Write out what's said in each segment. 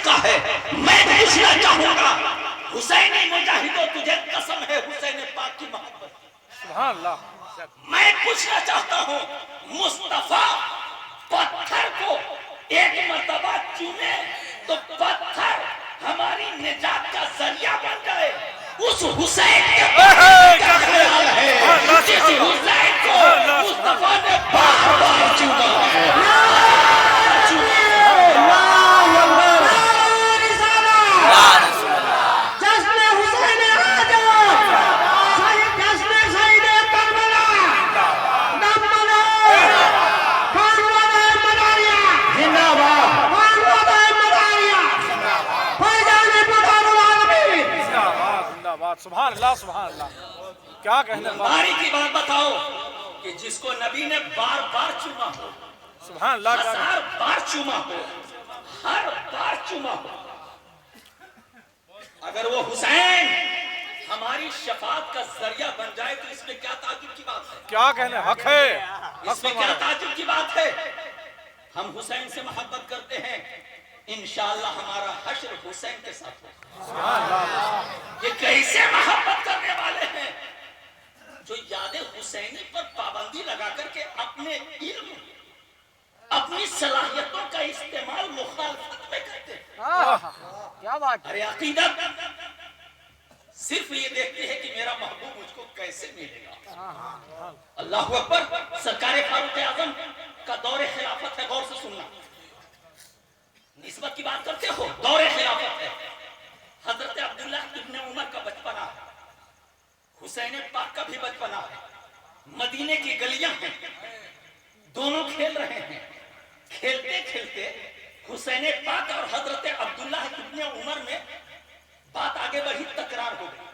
طریقہ ہے. میں پوچھنا چاہوں گا حسین مجاہدوں تجھے قسم ہے حسین پاک کی محبت. سبحان اللہ. میں پوچھنا چاہتا ہوں مصطفیٰ پتھر کو ایک مرتبہ چومے تو پتھر ہماری نجات کا ذریعہ بن جائے. اس حسین کے بارے کیا خیال ہے جس حسین کو مصطفیٰ نے بار بار چوما ہے. سبحان اللہ سبحان اللہ. کیا کہنے باری کی بات بتاؤ کہ جس کو نبی نے بار بار چوما ہو, سبحان اللہ. ہزار بار چوما ہو, ہر بار چوما ہو, اگر وہ حسین ہماری شفاعت کا ذریعہ بن جائے تو اس میں کیا تعجب کی بات ہے. کیا کہنے حق ہے. اس میں کیا تعجب کی بات ہے. ہم حسین سے محبت کرتے ہیں, انشاءاللہ ہمارا حشر حسین کے ساتھ ہوگا. یہ کیسے محبت کرنے والے ہیں جو یاد حسینی پر پابندی لگا کر کے اپنے علم اپنی صلاحیتوں کا استعمال مخالفت میں کرتے ہیں. کیا بات. ارے عقیدت صرف یہ دیکھتے ہیں کہ میرا محبوب مجھ کو کیسے ملے گا. اللہ اکبر. سرکار فاروق اعظم کا دور خلافت ہے, غور سے سننا. نسبت کی بات کرتے ہو, دور خلافت ہے. حضرت عبداللہ ابن عمر کا بچپنا ہے, حسین پاک کا بھی بچپنا ہے. مدینے کی گلیاں ہیں, دونوں کھیل رہے ہیں. کھیلتے کھیلتے حسین پاک اور حضرت عبداللہ ابن عمر میں بات آگے بڑھی, تکرار ہو گئی.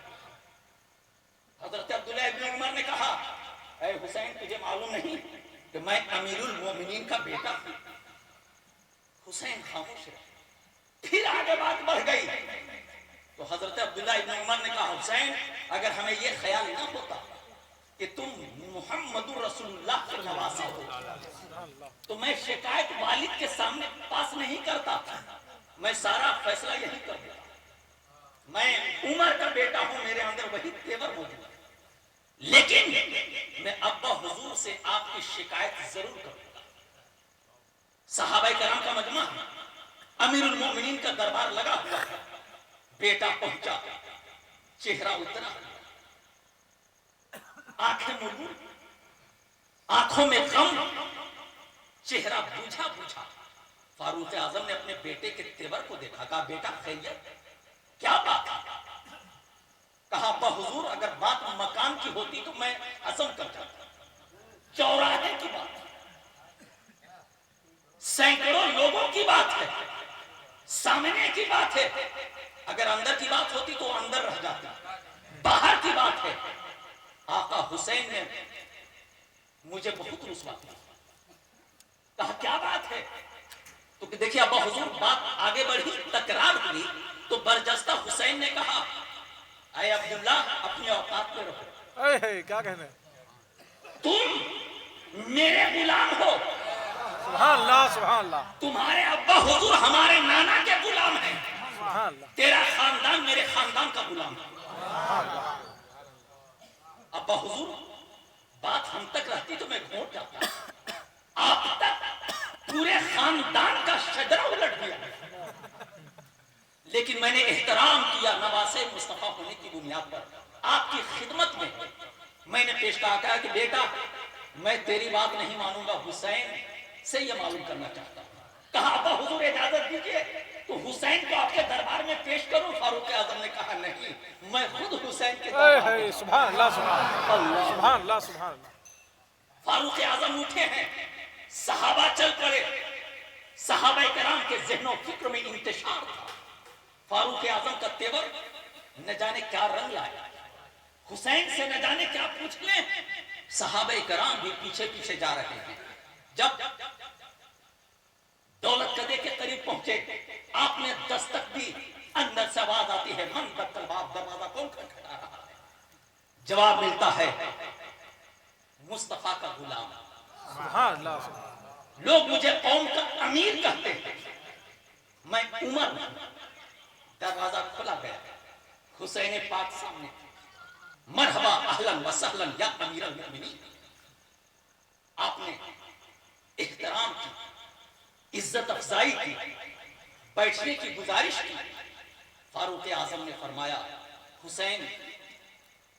حضرت عبداللہ ابن عمر نے کہا اے حسین تجھے معلوم نہیں کہ میں امیر المومنین کا بیٹا ہوں. حسین خاموش رہے. پھر آگے بات بڑھ گئی تو حضرت عبداللہ ابن عمر نے کہا حسین اگر ہمیں یہ خیال نہ ہوتا کہ تم محمد رسول اللہ کے نواسا ہو تو میں شکایت والد کے سامنے پاس نہیں کرتا, میں سارا فیصلہ یہی کر دیتا. میں عمر کا بیٹا ہوں, میرے اندر وہی تیور موجود ہے, لیکن میں ابا حضور سے آپ کی شکایت ضرور کروں گا. صحابہ کرام کا مجمع ہے, امیر المومنین کا دربار لگا ہوا ہے. بیٹا پہنچا, چہرہ اترا, آنکھیں مرمور, آنکھوں میں غم, چہرہ بوجھا بوجھا. فاروق اعظم نے اپنے بیٹے کے تیور کو دیکھا, کہا بیٹا خیریت, کیا بات ہے. کہا ابا حضور اگر بات مکان کی ہوتی تو میں عزم کر جاتا, چوراہے کی بات ہے, سینکڑوں لوگوں کی بات ہے, سامنے کی بات ہے. اگر اندر کی بات ہوتی تو اندر رہ جاتی, باہر کی بات ہے. آقا حسین نے مجھے بہت رسوا کیا. کہا کیا بات ہے. تو دیکھیے ابا حضور بات آگے بڑھی, تکرار ہوئی تو برجستہ حسین نے کہا اے عبداللہ اپنے اوقات میں رہو. کیا کہنے. تم میرے غلام ہو. سبحان اللہ سبحان اللہ. تمہارے ابا حضور ہمارے نانا کے غلام ہیں. سبحان اللہ. تیرا خاندان میرے خاندان کا غلام ہے. ابا حضور بات ہم تک رہتی تو میں گھونٹ جاتا, آپ تک پورے خاندان کا شجرہ الٹ گیا. لیکن میں نے احترام کیا نواسے مصطفیٰ ہونے کی بنیاد پر. آپ کی خدمت میں نے پیش کہا کہ بیٹا میں تیری بات نہیں مانوں گا, حسین سے یہ معلوم کرنا چاہتا ہوں. کہا ابا حضور اجازت دیجیے تو حسین کو آپ کے دربار میں پیش کروں. فاروق اعظم نے کہا نہیں, میں خود حسین کے دربار میں. سبحان اللہ سبحان اللہ سبحان اللہ. فاروق اعظم اٹھے ہیں, صحابہ چل پڑے. صحابہ کرام کے ذہن و فکر میں انتشار تھا. فاروق اعظم کا تیور نہ جانے کیا رنگ لایا, حسین سے نہ جانے کیا پوچھ لیں. صحابہ کرام بھی پیچھے پیچھے جا رہے ہیں. جب دولت قدے کے قریب پہنچے آپ نے دستک دی, اندر سے آواز آتی ہے من دق الباب, دروازہ کون کھٹکھٹا رہا ہے. جواب ملتا ہے مصطفیٰ کا غلام. سبحان اللہ. لوگ مجھے قوم کا امیر کہتے ہیں, میں عمر ہوں. دروازہ کھلا گیا. حسین پاک سامنے. مرحبا اہلن و سہلن یا امیر المؤمنین. آپ نے احترام کی, عزت افزائی کی, بیٹھنے کی گزارش کی. فاروق اعظم نے فرمایا حسین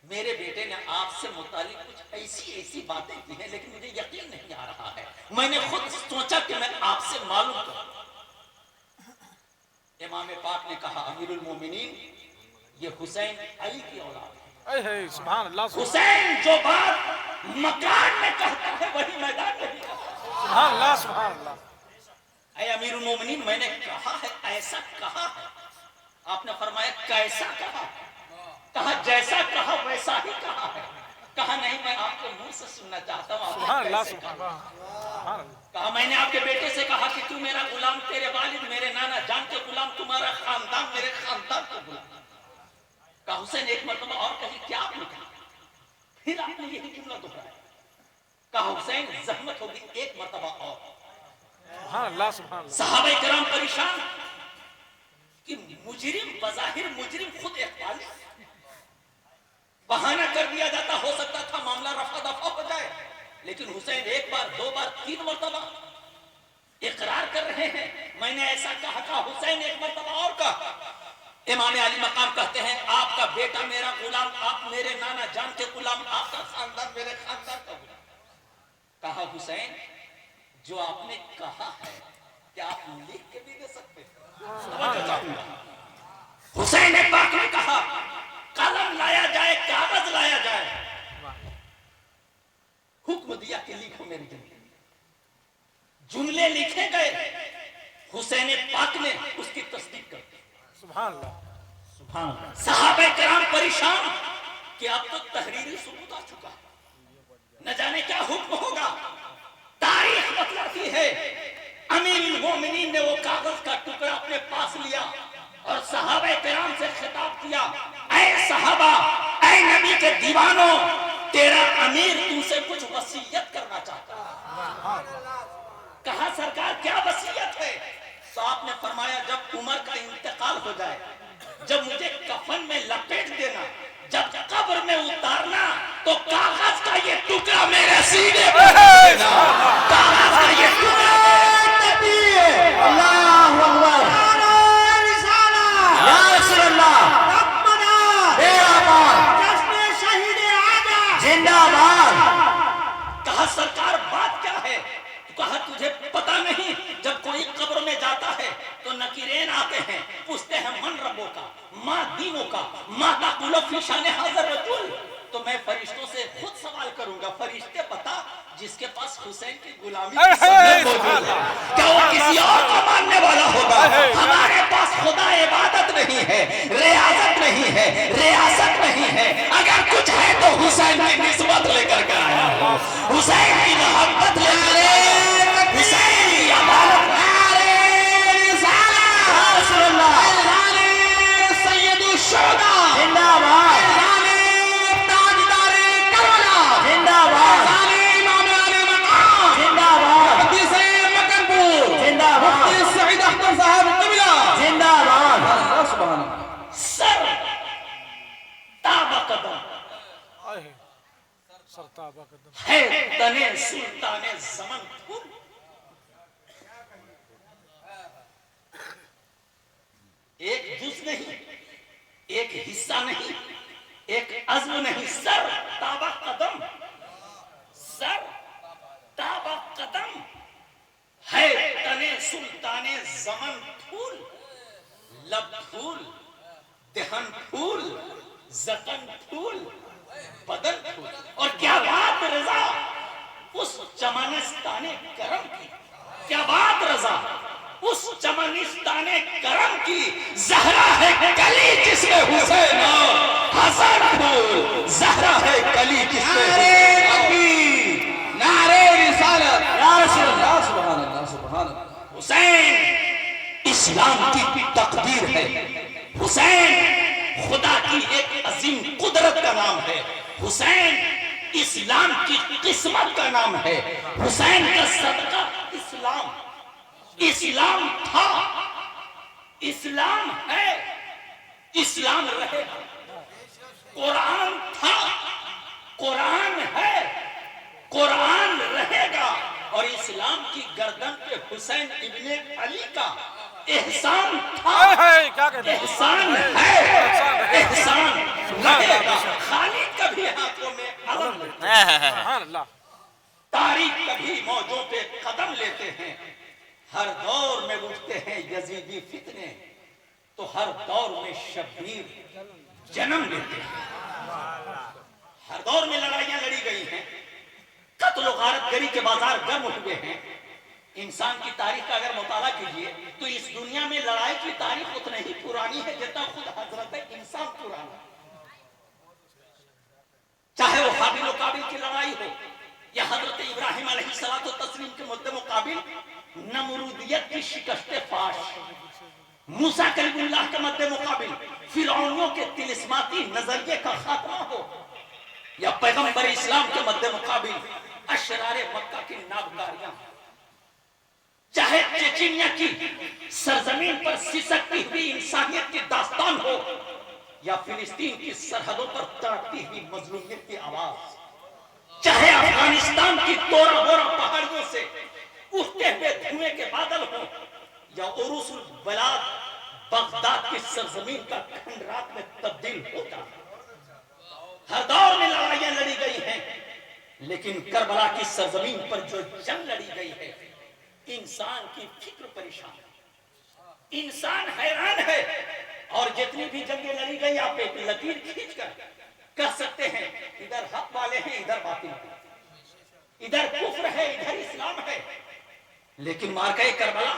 میرے بیٹے نے آپ سے متعلق کچھ ایسی باتیں کی ہیں لیکن مجھے یقین نہیں آ رہا ہے. میں نے خود سوچا کہ میں آپ سے معلوم کروں. امام پاک نے کہا امیر المومنین یہ حسین علی کی اولاد ہے. سبحان اللہ حسین جو بات مکان میں کہتا ہے وہی میدان میں بھی کہتا ہے. سبحان اللہ سبحان اللہ. اے امیر المومنین میں نے کہا ہے ایسا کہا ہے. آپ نے فرمایا کیسا کہا؟ کہا جیسا کہا ویسا ہی کہا ہے. کہا نہیں میں آپ کے منہ سے سننا چاہتا ہوں. سبحان اللہ سبحان اللہ. کہا میں نے آپ کے بیٹے سے کہا کہ تو میرا غلام, تیرے والد میرے نانا جان کے غلام, تمہارا خاندان میرے خاندان کا غلام. کہا حسین ایک مرتبہ اور کہی. کیا آپ نے کہا؟ پھر آپ نے یہی جملہ دہرایا. کہا حسین زحمت ہوگی ایک مرتبہ اور. سبحان اللہ سبحان اللہ. صحابہ کرام پریشان کہ مجرم بظاہر مجرم خود اقبال بہانہ کر دیا جاتا, ہو سکتا تھا معاملہ رفع دفع ہو جائے, لیکن حسین ایک بار دو بار تین مرتبہ اقرار کر رہے ہیں میں نے ایسا کہا. کہا حسین ایک مرتبہ اور کہا. امام علی مقام کہتے ہیں آپ کا بیٹا میرا غلام, آپ میرے نانا جان کے غلام, آپ کا خاندان میرے خاندان کا غلام. کہا حسین جو آپ نے کہا ہے کیا آپ لکھ کے بھی دے سکتے ہیں؟ حسین پاک نے کہا قلم لایا جائے, کاغذ لایا جائے. حکم دیا کہ لکھو میری جملے. جملے لکھے گئے. حسین پاک نے اس کی تصدیق کر دی. سبحان اللہ. سبحان اللہ. صحابہ کرام پریشان کہ اب تو تحریری ثبوت آ چکا ہے, نہ جانے کیا حکم ہوگا. تاریخ بتلاتی ہے امیر المومنین نے وہ کاغذ کا ٹکڑا اپنے پاس لیا اور صحابہ کرام سے خطاب کیا اے صحابہ, اے نبی کے دیوانوں, تیرا امیر تم سے کچھ وصیت کرنا چاہتا ہے. کہا سرکار کیا وصیت ہے؟ تو آپ نے فرمایا جب عمر کا انتقال ہو جائے, جب مجھے کفن میں لپیٹ دینا, جب قبر میں اتارنا تو کاغذ کا یہ ٹکڑا میرے سینے پہ دینا. کاغذ کا یہ ٹکڑا اللہ اکبر یا رسول اللہ زندہ باد. کہا سرکار بات کیا ہے؟ کہا تجھے پتہ نہیں جب کوئی قبر میں جاتا ہے تو نکیرین آتے ہیں, پوچھتے ہیں من ربوں کا, ماں دینوں کا, ماں تقول فی شان حاضر رجل. تو میں فرشتوں سے خود سوال کروں گا فرشتے بتا جس کے پاس حسین کی غلامی کی سند موجود ہے کیا وہ کسی اور کو ماننے والا ہوگا؟ ہمارے پاس خدا عبادت نہیں ہے, ریاضت نہیں ہے, ریاست نہیں ہے. اگر کچھ ہے تو حسین کی نسبت لے کر کے آیا ہوں, حسین کی محبت لے کر آیا ہوں, حسین کی عدالت. رسول اللہ سید الشہداء زندہ باد. سر تابہ قدم ہے تنے سلطان زمن پور. ایک جز نہیں, ایک حصہ نہیں, ایک عزم نہیں. سر تابہ قدم, سر تابہ قدم ہے تنے سلطان زمن پھول. لب پھول, دہن پھول, زکن پھول, بدن پھول. اور کیا بات رضا اس چمنستان کرم کی, کیا بات رضا اس چمنستان کرم کی. زہرا ہے کلی جس میں حسین حسن پھول, زہرا ہے کلی جس میں حسین. نعرے رسالت یا رسول اللہ. سبحان اللہ سبحان اللہ. حسین اسلام کی تقدیر ہے, حسین خدا کی ایک عظیم قدرت کا نام ہے, حسین اسلام کی قسمت کا نام ہے. حسین کا صدقہ اسلام, اسلام تھا اسلام ہے، اسلام رہے گا۔ قرآن تھا، قرآن ہے، قرآن رہے گا۔ اور اسلام کی گردن پہ حسین ابن علی کا احسان تھا، کیا کہتے ہیں؟ احسان ہے، احسان رہے گا۔ خالی کبھی ہاتھوں میں علم لیتے ہیں، سبحان اللہ، تاریخ کبھی موجوں پہ قدم لیتے ہیں۔ ہر دور میں اٹھتے ہیں یزیدی فتنے، تو ہر دور میں شبیر جنم لیتے ہیں۔ ہر دور میں لڑائیاں لڑی گئی ہیں، قتل و غارت گری کے بازار گرم ہوئے ہیں۔ انسان کی تاریخ کا اگر مطالعہ کیجئے تو اس دنیا میں لڑائی کی تاریخ اتنا ہی پرانی ہے جتنا خود حضرت انسان پرانا ہے۔ چاہے وہ حابیل و قابیل کی لڑائی ہو، یا حضرت ابراہیم علیہ السلام و تسلیم کے مد مقابل نمرودیت کی شکست فاش، موسیٰ کلیم اللہ کے مد مقابل فرعونیوں کے طلسماتی نظریے کا خاتمہ ہو، یا پیغمبر اسلام کے مد مقابل اشرار مکہ کی نابکاریاں، چاہے چچینیا کی سرزمین پر سسکتی ہوئی انسانیت کی داستان ہو، یا فلسطین کی سرحدوں پر تڑپتی ہوئی مظلومیت کی آواز، چاہے افغانستان کی تورا بورا پہاڑیوں سے اٹھتے ہوئے دھوئیں کے بادل ہوں، یا عروس البلاد بغداد کی سرزمین کا کھنڈرات میں تبدیل ہوتا ہے۔ ہر دور میں لڑائیاں لڑی گئی ہیں، لیکن کربلا کی سرزمین پر جو جنگ لڑی گئی ہے، انسان کی فکر پریشان ہے، انسان حیران ہے۔ اور جتنی بھی جنگیں لڑی گئی آپ ایک لکیر کھینچ کر کہہ سکتے ہیں ادھر حق والے ہیں، ادھر باطل ہیں، ادھر کفر ہے، ادھر اسلام ہے۔ لیکن مارکہ کربلا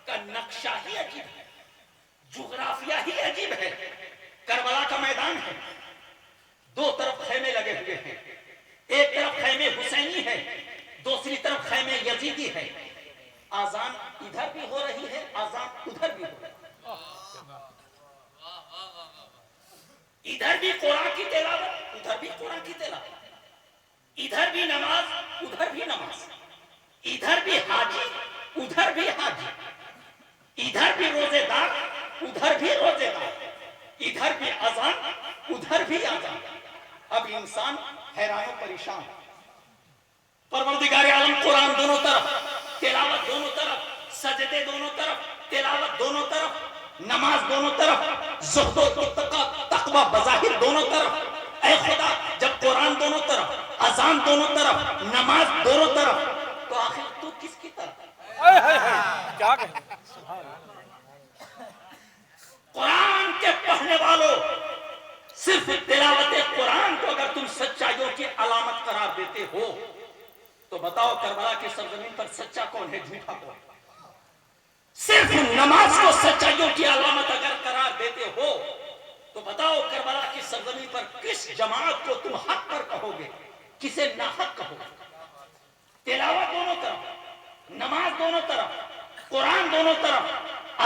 کا نقشہ ہی عجیب ہے، جغرافیہ ہی عجیب ہے۔ کربلا کا میدان ہے، دو طرف خیمے لگے ہوئے ہیں، ایک طرف خیمے حسینی ہے، دوسری طرف خیمے یزیدی ہے۔ آذان ادھر بھی ہو رہی ہے، آذان ادھر بھی ہو رہی ہے، ادھر بھی قرآن کی تلاوت، ادھر بھی قرآن کی تلاوت، ادھر بھی نماز، ادھر بھی نماز، ادھر بھی حاجی، ادھر بھی حاجی، ادھر بھی روزے دار، ادھر بھی روزے دار، ادھر بھی اذان، ادھر بھی اذان۔ اب انسان حیران و پریشان، پروردگار عالم قرآن دونوں طرف، تلاوت دونوں طرف، سجدے دونوں طرف، تلاوت دونوں طرف، نماز دونوں طرف، زہد و تقوی بظاہر دونوں طرف۔ اے خدا، جب قرآن دونوں طرف، اذان دونوں طرف، نماز دونوں طرف، تو آخر تو کس کی طرف؟ کیا کہتے ہیں؟ سبحان اللہ، قرآن کے پڑھنے والوں، صرف تلاوت قرآن کو اگر تم سچائیوں کی علامت قرار دیتے ہو تو بتاؤ کربلا کی سرزمین پر سچا کون ہے، جھوٹا کون ہے؟ صرف نماز کو سچائیوں کی علامت اگر قرار دیتے ہو تو بتاؤ کربلا کی سرزمین پر کس جماعت کو تم حق پر کہو گے، کسے ناحق کہو گے؟ تلاوت دونوں طرف، نماز دونوں طرف، قرآن دونوں طرف،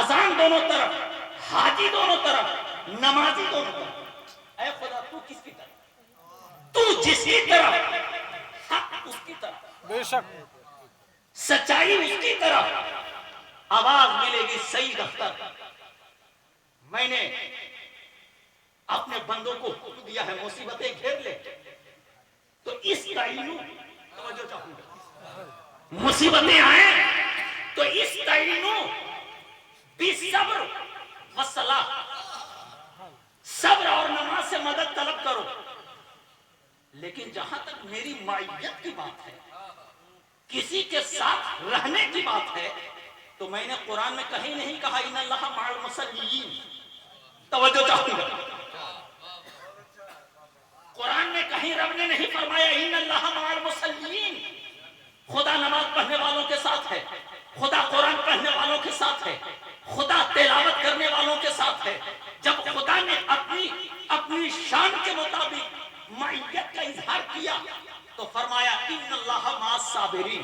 اذان دونوں طرف، حاجی دونوں طرف، نمازی دونوں طرف۔ اے خدا، تو کس کی طرف؟ تو جس کی طرف حق اس کی طرف، بے شک، سچائی اس کی طرف، آواز ملے گی سعید اختر۔ میں نے اپنے بندوں کو حکم دیا ہے مصیبتیں گھیر لے تو اس تعینو، توجہ چاہوں گا، مصیبتیں آئیں تو اس تعینو بالصبر والصلاۃ، صبر اور نماز سے مدد طلب کرو۔ لیکن جہاں تک میری معیت کی بات ہے، کسی کے ساتھ رہنے کی بات ہے، تو میں نے قرآن میں کہیں نہیں کہا ان اللہ مع المصلین، توجہ چاہوں گا، قرآن میں کہیں رب نے نہیں فرمایا ان اللہ مع المصلین۔ خدا نماز پڑھنے والوں کے ساتھ ہے، خدا قرآن پڑھنے والوں کے ساتھ ہے، خدا تلاوت کرنے والوں کے ساتھ ہے۔ جب خدا نے اپنی شان کے مطابق معیت کا اظہار کیا تو فرمایا ان اللہ مع الصابرین،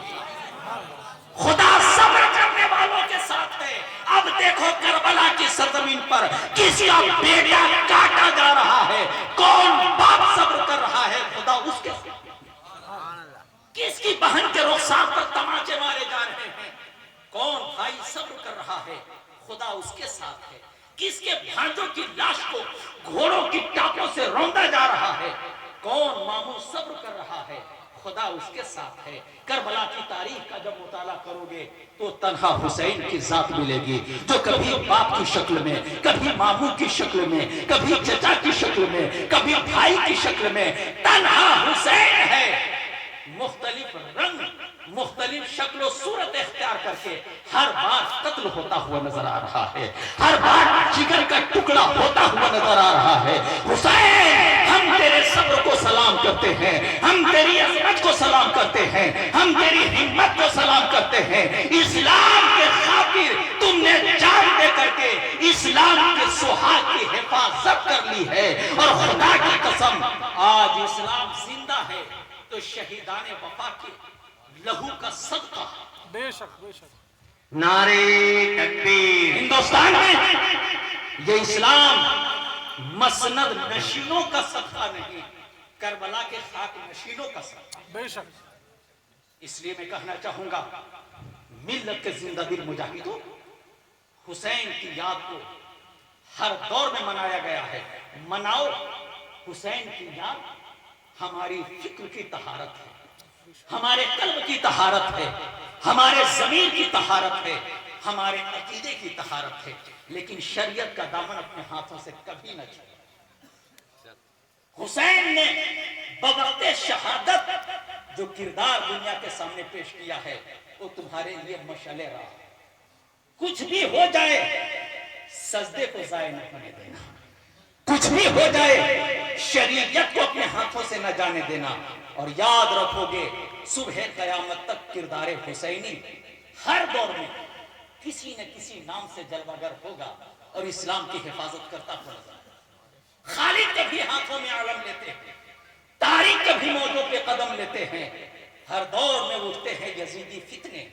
خدا صبر کرنے والوں کے ساتھ ہے۔ اب دیکھو کربلا کی سرزمین پر کسی کا بیٹا کاٹا جا رہا ہے، کون باپ صبر کر رہا ہے؟ خدا اس کے ساتھ۔ کس کی بہن کے رخسار پر تماچے مارے جا رہے ہیں، کون بھائی صبر کر رہا ہے؟ خدا اس کے ساتھ ہے. کس کے بھانجوں کی لاش کو گھوڑوں کی ٹاپوں سے روندا جا رہا ہے؟ کون ماموں صبر کر رہا ہے؟ خدا اس کے ساتھ ہے. کربلا کی تاریخ کا جب مطالعہ کرو گے تو تنہا حسین کی ذات ملے گی، جو کبھی باپ کی شکل میں، کبھی ماموں کی شکل میں، کبھی چچا کی شکل میں، کبھی بھائی کی شکل میں تنہا حسین ہے. مختلف رنگ، مختلف شکل و صورت اختیار کر کے ہر بار قتل ہوتا ہوا نظر آ رہا ہے، ہر بار جگر کا ٹکڑا ہوتا ہوا نظر آ رہا ہے. حسین، ہم تیرے صبر کو سلام کرتے ہیں، ہم تیری عظمت کو سلام کرتے ہیں، ہم تیری ہمت کو سلام کرتے ہیں. اسلام کے خاطر تم نے جان دے کر کے اسلام کے سہاگ کی حفاظت کر لی ہے، اور خدا کی قسم آج اسلام زندہ ہے تو شہیدان وفا کے لہو کا صدقہ. بے شک بے شک. نعرے تکبیر. ہندوستان میں یہ اسلام مسند نشینوں کا صدقہ نہیں، کربلا کے خاک نشینوں کا صدقہ. بے شک. اس لیے میں کہنا چاہوں گا ملت کے زندہ دل مجاہدوں، حسین کی یاد کو ہر دور میں منایا گیا ہے. مناؤ. حسین کی یاد ہماری فکر کی طہارت ہے، ہمارے قلب کی طہارت ہے، ہمارے ضمیر کی طہارت ہے، ہمارے عقیدے کی طہارت ہے. لیکن شریعت کا دامن اپنے ہاتھوں سے کبھی نہ چھوڑو. حسین نے بوقت شہادت جو کردار دنیا کے سامنے پیش کیا ہے وہ تمہارے لیے مشعل راہ ہے. کچھ بھی ہو جائے سجدے کو ضائع نہ ہونے دینا، کچھ بھی ہو جائے شریعت کو اپنے ہاتھوں سے نہ جانے دینا. اور یاد رکھو گے صبح قیامت تک کردار حسینی ہر دور میں کسی نہ کسی نام سے جلوہ گر ہوگا اور اسلام کی حفاظت کرتا ہوا نظر آئے گا. خالد کبھی ہاتھوں میں علم لیتے ہیں، طارق کبھی موجوں پہ قدم لیتے ہیں. ہر دور میں اٹھتے ہیں یزیدی فتنے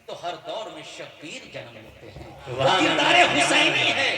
تو ہر دور میں شبیر جنم لیتے ہیں. وہ کردار حسینی ہے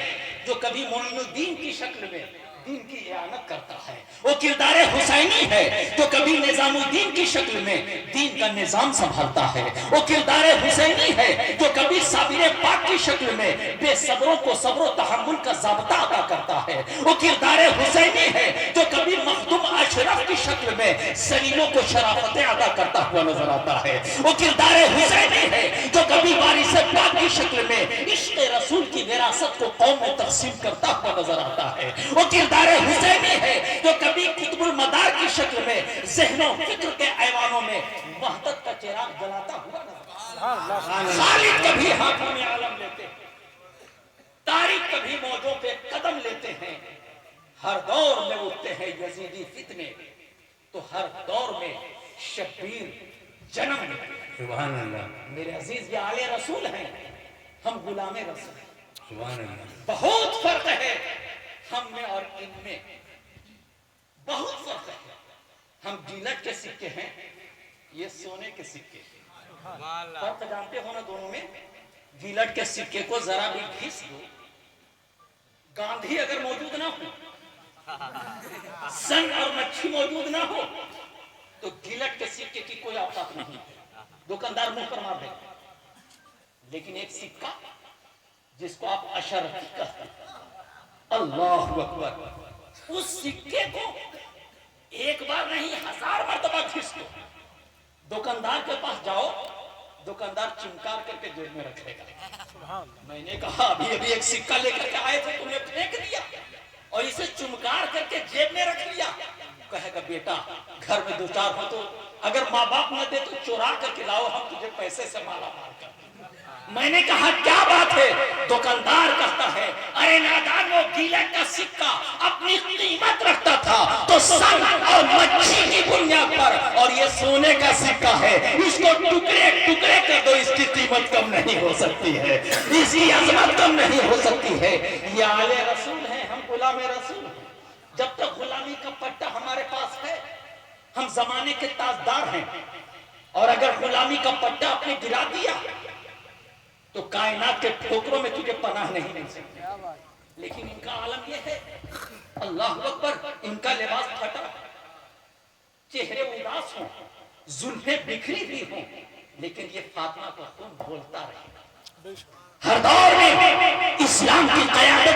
جو کبھی معین الدین کی شکل میں دین کی اعانت کرتا ہے. وہ کردار حسینی ہے جو کبھی نظام الدین کی شکل میں دین کا نظام سنبھالتا ہے. وہ کردار حسینی ہے جو کبھی صابر پاک کی شکل میں بے صبروں کو صبر و تحمل کا ضابطہ عطا کرتا ہے. وہ کردار حسینی ہے جو کبھی مخدوم اشرف کی شکل میں ذلیلوں کو شرافتیں عطا کرتا ہوا نظر آتا ہے. وہ کردار حسینی ہے جو کبھی وارث پاک کی شکل میں عشق رسول کی وراثت کو قوم میں تقسیم کرتا ہوا نظر آتا ہے. وہ کردار حسینی ہے جو کبھی قطب المدار کی شکل میں ذہن و فکر کے ایوانوں میں وحدت کا چراغ جلاتا ہوا نظر آتا ہے. خالد کبھی ہاتھوں میں علم لیتے ہیں، طارق کبھی موجوں پہ قدم لیتے ہیں. ہر دور میں اٹھتے ہیں یزیدی فتنے تو ہر دور میں شبیر جنم لیتے ہیں. سبحان اللہ. میرے عزیز یہ آل رسول ہیں، ہم غلام رسول ہیں. سبحان اللہ. بہت فرق ہے ہم میں اور ان میں، بہت فرق ہے. ہم گیلٹ کے سکے ہیں، یہ سونے کے سکے ہیں. فرق جانتے ہو نا دونوں میں؟ گیلٹ کے سکے کو ذرا بھی گھس دو، گاندھی اگر موجود نہ ہو، سن اور مچھی موجود نہ ہو تو گیلٹ کے سکے کی کوئی اوقات نہیں. دکاندار منہ پر مار دے. لیکن ایک سکہ جس کو آپ اشرفی کہتے ہیں، اللہ اکبر، اس سکے کو ایک بار نہیں 1000 مرتبہ گھس دو. دکاندار کے پاس جاؤ، دکاندار چمکار کر کے جیب میں رکھے گا. میں نے کہا ابھی ایک سکہ لے کر کے آئے تھے، تم نے پھینک دیا اور اسے چمکار کر کے جیب میں رکھ لیا. کہے گا بیٹا گھر میں 2-4 ہو تو اگر ماں باپ نہ دے تو چورا کر کے لاؤ، ہم تجھے پیسے سے مالا مال کر. میں نے کہا کیا بات ہے؟ دکاندار کہتا ہے ارے نادان، وہ گیلٹ کا سکہ اپنی قیمت رکھتا تھا تو سن اور مچھی کی بنیاد پر، اور یہ سونے کا سکہ ہے، اس کو ٹکڑے ٹکڑے کر دو، اس کی قیمت کم نہیں ہو سکتی ہے، اس کی عظمت کم نہیں ہو سکتی ہے. یہ آل رسول ہیں، ہم غلام رسول ہیں. جب تک غلامی کا پٹا ہمارے پاس ہے ہم زمانے کے تاجدار ہیں، اور اگر غلامی کا پٹا آپ نے گرا دیا تو کائنات کے ٹھوکروں میں تجھے پناہ نہیں مل سکتی. لیکن ان کا عالم یہ ہے، اللہ اکبر، ان کا لباس پھٹا، چہرے اداس ہوں، زلفیں بکھری بھی ہوں، لیکن یہ فاطمہ کا خون بولتا رہے گا. ہر دور میں اسلام کی قیادت